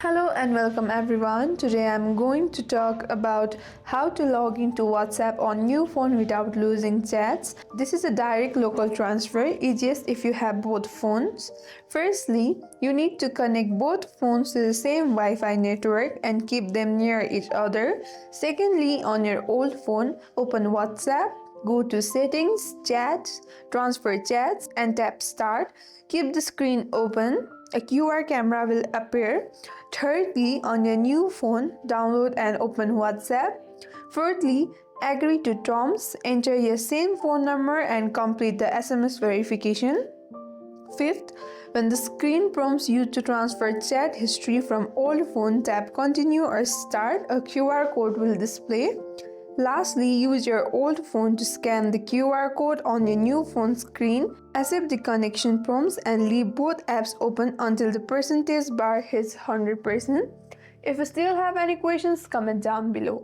Hello and welcome everyone. Today I'm going to talk about how to log into WhatsApp on new phone without losing chats. This is a direct local transfer, easiest if you have both phones. Firstly, you need to connect both phones to the same Wi-Fi network and keep them near each other. Secondly, on your old phone, open WhatsApp. Go to Settings, Chats, Transfer Chats and tap Start. Keep the screen open. A QR camera will appear. Thirdly, on your new phone, download and open WhatsApp. Fourthly, agree to terms, enter your same phone number and complete the SMS verification. Fifth, when the screen prompts you to transfer chat history from old phone, tap continue or start. A QR code will display. Lastly, use your old phone to scan the QR code on your new phone screen, accept the connection prompts and leave both apps open until the percentage bar hits 100%. If you still have any questions, comment down below.